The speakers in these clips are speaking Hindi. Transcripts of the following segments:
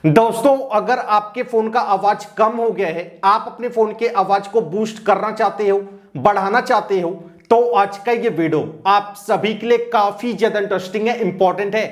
दोस्तों, अगर आपके फोन का आवाज कम हो गया है, आप अपने फोन के आवाज को बूस्ट करना चाहते हो, बढ़ाना चाहते हो, तो आज का ये वीडियो आप सभी के लिए काफी ज्यादा इंटरेस्टिंग है, इंपॉर्टेंट है।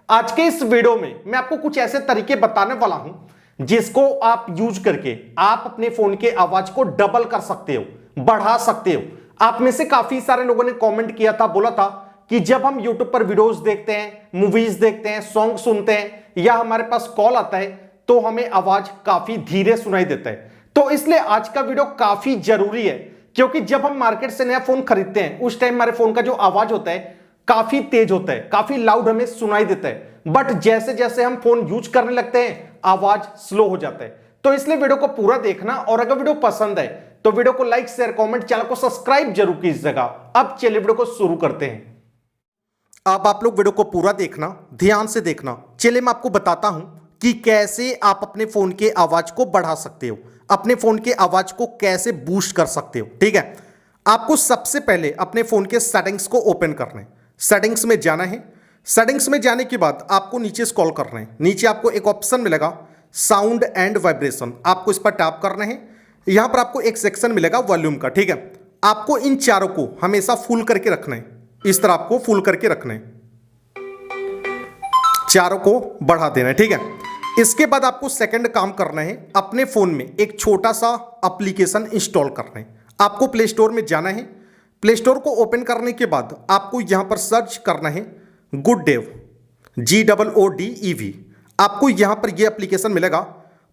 आज के इस वीडियो में मैं आपको कुछ ऐसे तरीके बताने वाला हूं जिसको आप यूज करके आप अपने फोन के आवाज को डबल कर सकते हो, बढ़ा सकते हो। आप में से काफी सारे लोगों ने कमेंट किया था, बोला था कि जब हम YouTube पर वीडियोस देखते हैं, मूवीज देखते हैं, सॉन्ग सुनते हैं या हमारे पास कॉल आता है तो हमें आवाज काफी धीरे सुनाई देता है। तो इसलिए आज का वीडियो काफी जरूरी है, क्योंकि जब हम मार्केट से नया फोन खरीदते हैं उस टाइम हमारे फोन का जो आवाज होता है काफी तेज होता है, काफी लाउड हमें सुनाई देता है। बट जैसे जैसे हम फोन यूज करने लगते हैं आवाज स्लो हो जाता है। तो इसलिए वीडियो को पूरा देखना, और अगर वीडियो पसंद है तो वीडियो को लाइक, शेयर, कमेंट, चैनल को सब्सक्राइब जरूर कीजिएगा। अब चलिए वीडियो को शुरू करते हैं। अब आप लोग वीडियो को पूरा देखना, ध्यान से देखना। चलिए मैं आपको बताता हूं कि कैसे आप अपने फोन के आवाज को बढ़ा सकते हो, अपने फोन के आवाज को कैसे बूस्ट कर सकते हो। ठीक है, आपको सबसे पहले अपने फोन के सेटिंग्स को ओपन करना है। सेटिंग्स में जाना है। सेटिंग्स में जाने के बाद आपको नीचे स्क्रॉल करना है। नीचे आपको एक ऑप्शन मिलेगा साउंड एंड वाइब्रेशन, आपको इस पर टैप करना है। यहां पर आपको एक सेक्शन मिलेगा वॉल्यूम का। ठीक है, आपको इन चारों को हमेशा फुल करके रखना है। इस तरह आपको फुल करके रखना है, चारों को बढ़ा देना है। ठीक है, इसके बाद आपको सेकंड काम करना है, अपने फोन में एक छोटा सा एप्लीकेशन इंस्टॉल करना है। आपको प्ले स्टोर में जाना है। प्ले स्टोर को ओपन करने के बाद आपको यहां पर सर्च करना है गुडडेव, GOODEV। आपको यहां पर यह एप्लीकेशन मिलेगा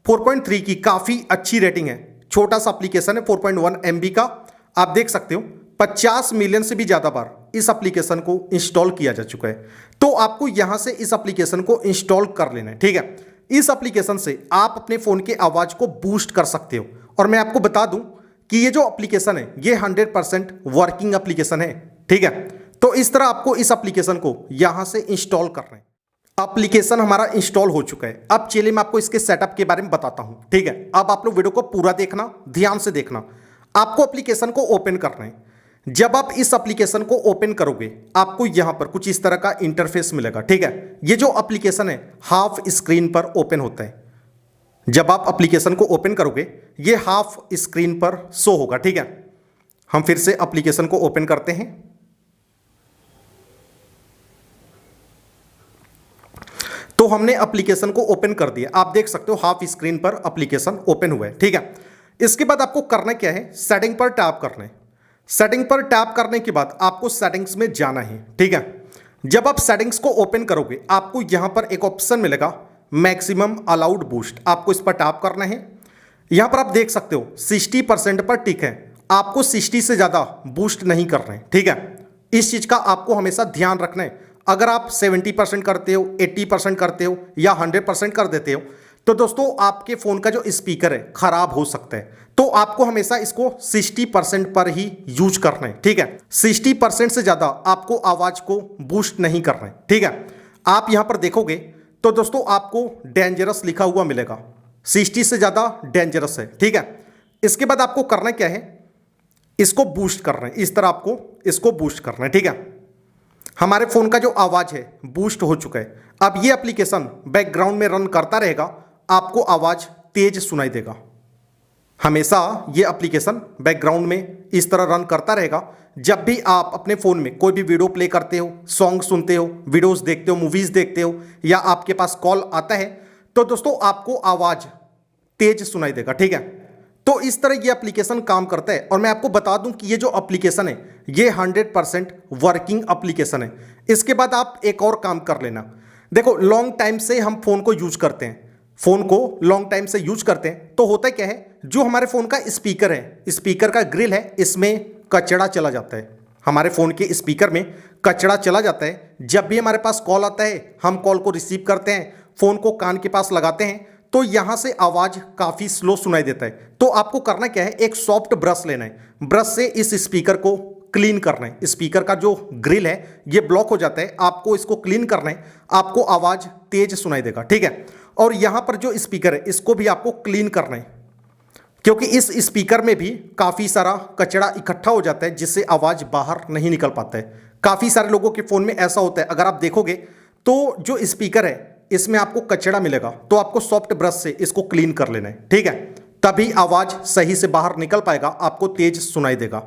4.3 की, काफी अच्छी रेटिंग है। छोटा सा एप्लीकेशन है, 4.1 MB का। आप देख सकते हो 50 मिलियन से भी ज्यादा बार इस एप्लीकेशन को इंस्टॉल किया जा चुका है। तो आपको यहां से इस एप्लीकेशन को इंस्टॉल कर लेना है। ठीक है, इस एप्लीकेशन से आप अपने फोन के आवाज को बूस्ट कर सकते हो। और मैं आपको बता दूं कि ये जो एप्लीकेशन है ये 100% वर्किंग एप्लीकेशन है। ठीक है, तो इस तरह आपको इस एप्लीकेशन को यहां से इंस्टॉल करना है। एप्लीकेशन हमारा इंस्टॉल हो चुका है। अब चलिए मैं आपको इसके सेटअप के बारे में बताता हूं। ठीक है, अब आप लोग वीडियो को पूरा देखना, ध्यान से देखना। आपको एप्लीकेशन को ओपन करना है। जब आप इस एप्लीकेशन को ओपन करोगे आपको यहां पर कुछ इस तरह का इंटरफेस मिलेगा। ठीक है, ये जो एप्लीकेशन है हाफ स्क्रीन पर ओपन होता है। जब आप एप्लीकेशन को ओपन करोगे ये हाफ स्क्रीन पर शो होगा। ठीक है, हम फिर से एप्लीकेशन को ओपन करते हैं। तो हमने एप्लीकेशन को ओपन कर दिया। आप देख सकते हो हाफ स्क्रीन पर एप्लीकेशन ओपन हुआ है। ठीक है, इसके बाद आपको करना क्या है, सेटिंग पर टैप करना है। सेटिंग पर टैप करने के बाद आपको सेटिंग्स में जाना है। ठीक है, जब आप सेटिंग्स को ओपन करोगे आपको यहां पर एक ऑप्शन मिलेगा मैक्सिमम अलाउड बूस्ट, आपको इस पर टैप करना है। यहां पर आप देख सकते हो 60% पर टिक है, आपको 60 से ज्यादा बूस्ट नहीं करना है। ठीक है, इस चीज का आपको हमेशा ध्यान रखना है। अगर आप 70% करते हो, 80% करते हो या 100% कर देते हो तो दोस्तों आपके फोन का जो स्पीकर है खराब हो सकता है। तो आपको हमेशा इसको 60% पर ही यूज करना है। ठीक है, 60% से ज्यादा आपको आवाज को बूस्ट नहीं करना है। ठीक है, आप यहां पर देखोगे तो दोस्तों आपको डेंजरस लिखा हुआ मिलेगा, 60 से ज्यादा डेंजरस है। ठीक है, इसके बाद आपको करना क्या है, इसको बूस्ट करना है। इस तरह आपको इसको बूस्ट करना है। ठीक है, हमारे फोन का जो आवाज है बूस्ट हो चुका है। अब ये एप्लीकेशन बैकग्राउंड में रन करता रहेगा, आपको आवाज तेज सुनाई देगा। हमेशा ये एप्लीकेशन बैकग्राउंड में इस तरह रन करता रहेगा। जब भी आप अपने फोन में कोई भी वीडियो प्ले करते हो, सॉन्ग सुनते हो, वीडियोस देखते हो, मूवीज देखते हो या आपके पास कॉल आता है तो दोस्तों आपको आवाज तेज सुनाई देगा। ठीक है, तो इस तरह ये एप्लीकेशन काम करता है। और मैं आपको बता दूं कि ये जो एप्लीकेशन है ये 100% वर्किंग एप्लीकेशन है। इसके बाद आप एक और काम कर लेना। देखो, लॉन्ग टाइम से हम फोन को यूज करते हैं, फोन को लॉन्ग टाइम से यूज करते हैं तो होता क्या है, जो हमारे फोन का स्पीकर है, स्पीकर का ग्रिल है, इसमें कचरा चला जाता है। हमारे फोन के स्पीकर में कचरा चला जाता है। जब भी हमारे पास कॉल आता है, हम कॉल को रिसीव करते हैं, फोन को कान के पास लगाते हैं तो यहां से आवाज काफी स्लो सुनाई देता है। तो आपको करना क्या है, एक सॉफ्ट ब्रश लेना है, ब्रश से इस स्पीकर को क्लीन करना है। स्पीकर का जो ग्रिल है ये ब्लॉक हो जाता है, आपको इसको क्लीन करना है, आपको आवाज तेज सुनाई देगा। ठीक है, और यहां पर जो स्पीकर है इसको भी आपको क्लीन करना है, क्योंकि इस स्पीकर में भी काफी सारा कचरा इकट्ठा हो जाता है जिससे आवाज बाहर नहीं निकल पाता है। काफी सारे लोगों के फोन में ऐसा होता है, अगर आप देखोगे तो जो स्पीकर है इसमें आपको कचरा मिलेगा, तो आपको सॉफ्ट ब्रश से इसको क्लीन कर लेना है, ठीक है। तभी आवाज सही से बाहर निकल पाएगा, आपको तेज सुनाई देगा।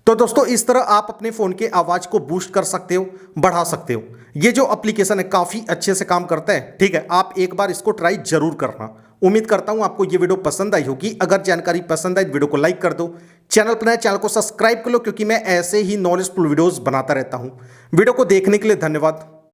तो दोस्तों इस तरह आप अपने फोन के आवाज को बूस्ट कर सकते हो, बढ़ा सकते हो। ये जो एप्लीकेशन है काफी अच्छे से काम करता है, ठीक है। आप एक बार इसको ट्राई जरूर करना। उम्मीद करता हूं आपको ये वीडियो पसंद आई होगी। अगर जानकारी पसंद आई वीडियो को लाइक कर दो, चैनल पर नए चैनल को सब्सक्राइब कर लो, क्योंकि मैं ऐसे ही नॉलेजफुल वीडियोस बनाता रहता हूं। वीडियो को देखने के लिए धन्यवाद।